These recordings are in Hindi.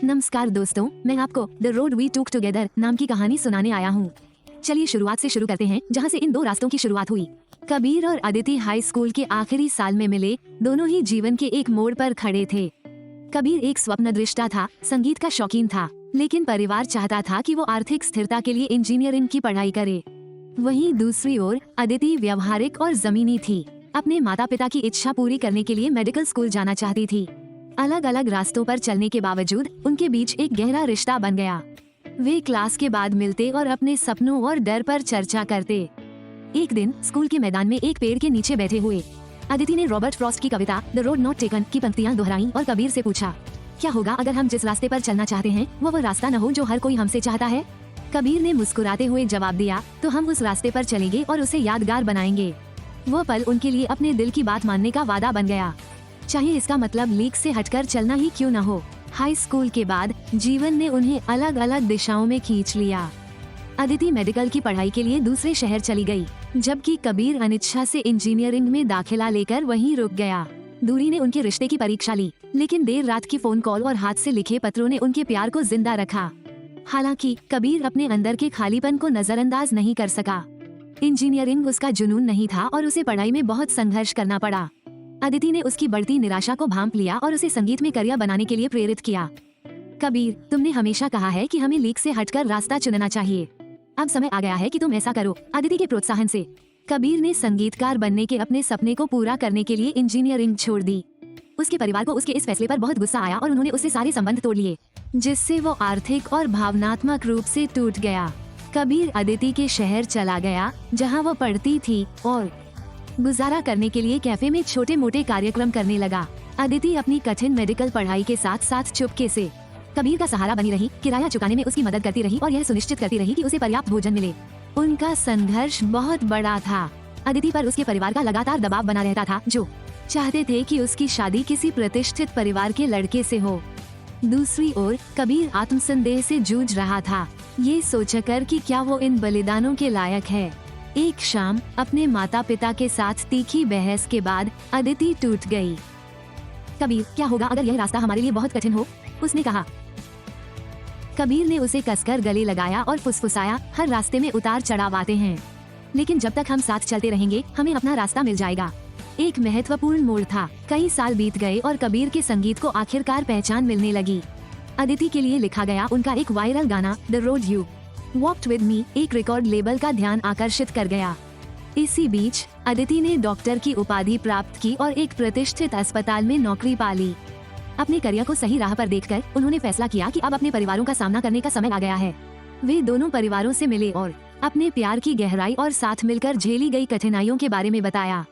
नमस्कार दोस्तों, मैं आपको the road we took together नाम की कहानी सुनाने आया हूँ। चलिए शुरुआत से शुरू करते हैं, जहाँ से इन दो रास्तों की शुरुआत हुई। कबीर और अदिति हाई स्कूल के आखिरी साल में मिले। दोनों ही जीवन के एक मोड़ पर खड़े थे। कबीर एक स्वप्नदृष्टा था, संगीत का शौकीन था, लेकिन परिवार चाहता था कि वो आर्थिक स्थिरता के लिए इंजीनियरिंग की पढ़ाई करे। वहीं दूसरी ओर अदिति व्यवहारिक और जमीनी थी। अपने माता पिता की इच्छा पूरी करने के लिए मेडिकल स्कूल जाना चाहती थी। अलग अलग रास्तों पर चलने के बावजूद उनके बीच एक गहरा रिश्ता बन गया। वे क्लास के बाद मिलते और अपने सपनों और डर पर चर्चा करते। एक दिन स्कूल के मैदान में एक पेड़ के नीचे बैठे हुए अदिति ने रॉबर्ट फ्रॉस्ट की कविता द रोड नॉट टेकन की पंक्तियां दोहराई और कबीर से पूछा, क्या होगा अगर हम जिस रास्ते पर चलना चाहते हैं वो रास्ता न हो जो हर कोई हमसे चाहता है। कबीर ने मुस्कुराते हुए जवाब दिया, तो हम उस रास्ते पर चलेंगे और उसे यादगार बनाएंगे। वो पल उनके लिए अपने दिल की बात मानने का वादा बन गया, चाहे इसका मतलब लीक से हटकर चलना ही क्यों न हो। हाई स्कूल के बाद जीवन ने उन्हें अलग अलग दिशाओं में खींच लिया। अदिति मेडिकल की पढ़ाई के लिए दूसरे शहर चली गई, जबकि कबीर अनिच्छा से इंजीनियरिंग में दाखिला लेकर वहीं रुक गया। दूरी ने उनके रिश्ते की परीक्षा ली, लेकिन देर रात की फोन कॉल और हाथ से लिखे पत्रों ने उनके प्यार को जिंदा रखा। हालांकि कबीर अपने अंदर के खालीपन को नजरअंदाज नहीं कर सका। इंजीनियरिंग उसका जुनून नहीं था और उसे पढ़ाई में बहुत संघर्ष करना पड़ा। अदिति ने उसकी बढ़ती निराशा को भांप लिया और उसे संगीत में करियर बनाने के लिए प्रेरित किया। कबीर, तुमने हमेशा कहा है कि हमें लीक से हटकर रास्ता चुनना चाहिए। अब समय आ गया है कि तुम ऐसा करो। अदिति के प्रोत्साहन से कबीर ने संगीतकार बनने के अपने सपने को पूरा करने के लिए इंजीनियरिंग छोड़ दी। उसके परिवार को उसके इस फैसले पर बहुत गुस्सा आया और उन्होंने उससे सारे संबंध तोड़ लिए, जिससे वो आर्थिक और भावनात्मक रूप से टूट गया। कबीर अदिति के शहर चला गया, जहाँ वो पढ़ती थी, और गुजारा करने के लिए कैफे में छोटे मोटे कार्यक्रम करने लगा। अदिति अपनी कठिन मेडिकल पढ़ाई के साथ साथ चुपके से कबीर का सहारा बनी रही, किराया चुकाने में उसकी मदद करती रही और यह सुनिश्चित करती रही कि उसे पर्याप्त भोजन मिले। उनका संघर्ष बहुत बड़ा था। अदिति पर उसके परिवार का लगातार दबाव बना रहता था, जो चाहते थे कि उसकी शादी किसी प्रतिष्ठित परिवार के लड़के से हो। दूसरी ओर कबीर आत्मसंदेह से जूझ रहा था, ये सोचकर कि क्या वो इन बलिदानों के लायक है। एक शाम अपने माता पिता के साथ तीखी बहस के बाद अदिति टूट गई। कबीर, क्या होगा अगर यह रास्ता हमारे लिए बहुत कठिन हो, उसने कहा। कबीर ने उसे कसकर गले लगाया और फुसफुसाया, हर रास्ते में उतार चढ़ाव आते हैं, लेकिन जब तक हम साथ चलते रहेंगे हमें अपना रास्ता मिल जाएगा। एक महत्वपूर्ण मोड़ था। कई साल बीत गए और कबीर के संगीत को आखिरकार पहचान मिलने लगी। अदिति के लिए लिखा गया उनका एक वायरल गाना the road you walked with me एक रिकॉर्ड लेबल का ध्यान आकर्षित कर गया। इसी बीच अदिति ने डॉक्टर की उपाधि प्राप्त की और एक प्रतिष्ठित अस्पताल में नौकरी पा ली। अपने करियर को सही राह पर देखकर उन्होंने फैसला किया कि अब अपने परिवारों का सामना करने का समय आ गया है। वे दोनों परिवारों से मिले और अपने प्यार की गहराई और साथ मिलकर झेली गई कठिनाइयों के बारे में बताया।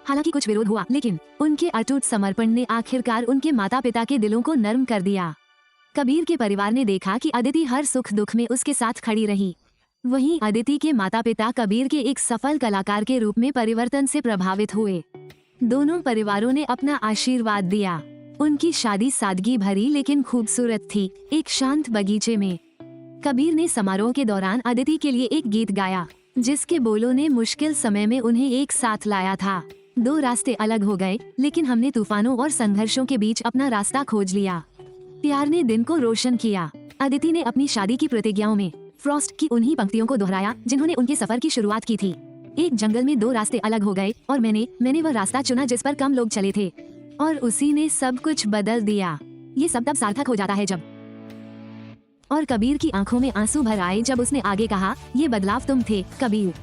हालांकि कुछ विरोध हुआ, लेकिन उनके अटूट समर्पण ने आखिरकार उनके माता पिता के दिलों को नर्म कर दिया। कबीर के परिवार ने देखा कि अदिति हर सुख दुख में उसके साथ खड़ी रही। वहीं अदिति के माता पिता कबीर के एक सफल कलाकार के रूप में परिवर्तन से प्रभावित हुए। दोनों परिवारों ने अपना आशीर्वाद दिया। उनकी शादी सादगी भरी लेकिन खूबसूरत थी, एक शांत बगीचे में। कबीर ने समारोह के दौरान अदिति के लिए एक गीत गाया, जिसके बोलों ने मुश्किल समय में उन्हें एक साथ लाया था। दो रास्ते अलग हो गए, लेकिन हमने तूफानों और संघर्षों के बीच अपना रास्ता खोज लिया। प्यार ने दिन को रोशन किया। अदिति ने अपनी शादी की प्रतिज्ञाओं में फ्रॉस्ट की उन्हीं पंक्तियों को दोहराया जिन्होंने उनके सफर की शुरुआत की थी। एक जंगल में दो रास्ते अलग हो गए और मैंने वह रास्ता चुना जिस पर कम लोग चले थे, और उसी ने सब कुछ बदल दिया। ये सब तब सार्थक हो जाता है जब। और कबीर की आंखों में आंसू भर आए जब उसने आगे कहा, ये बदलाव तुम थे कबीर।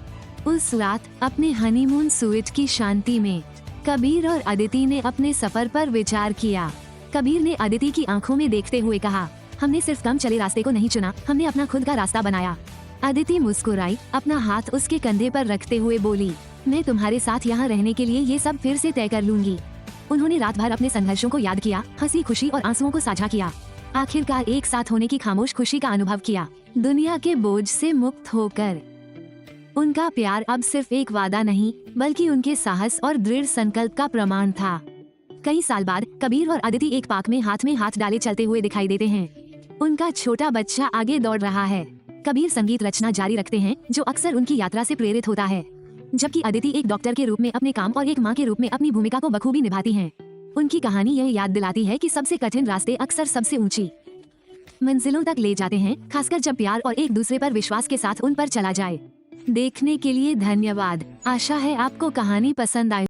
उस रात अपने हनीमून स्वीट की शांति में कबीर और अदिति ने अपने सफर पर विचार किया। कबीर ने अदिति की आंखों में देखते हुए कहा, हमने सिर्फ कम चले रास्ते को नहीं चुना, हमने अपना खुद का रास्ता बनाया। अदिति मुस्कुराई, अपना हाथ उसके कंधे पर रखते हुए बोली, मैं तुम्हारे साथ यहाँ रहने के लिए ये सब फिर से तय कर लूंगी। उन्होंने रात भर अपने संघर्षों को याद किया, हंसी खुशी और आंसुओं को साझा किया। आखिरकार एक साथ होने की खामोश खुशी का अनुभव किया, दुनिया के बोझ से मुक्त होकर। उनका प्यार अब सिर्फ एक वादा नहीं, बल्कि उनके साहस और दृढ़ संकल्प का प्रमाण था। कई साल बाद कबीर और अदिति एक पार्क में हाथ डाले चलते हुए दिखाई देते हैं। उनका छोटा बच्चा आगे दौड़ रहा है। कबीर संगीत रचना जारी रखते हैं, जो अक्सर उनकी यात्रा से प्रेरित होता है, जबकि अदिति एक डॉक्टर के रूप में अपने काम और एक माँ के रूप में अपनी भूमिका को बखूबी निभाती हैं। उनकी कहानी यह याद दिलाती है कि सबसे कठिन रास्ते अक्सर सबसे ऊंची मंजिलों तक ले जाते हैं, खासकर जब प्यार और एक दूसरे पर विश्वास के साथ उन पर चला जाए। देखने के लिए धन्यवाद। आशा है आपको कहानी पसंद आई।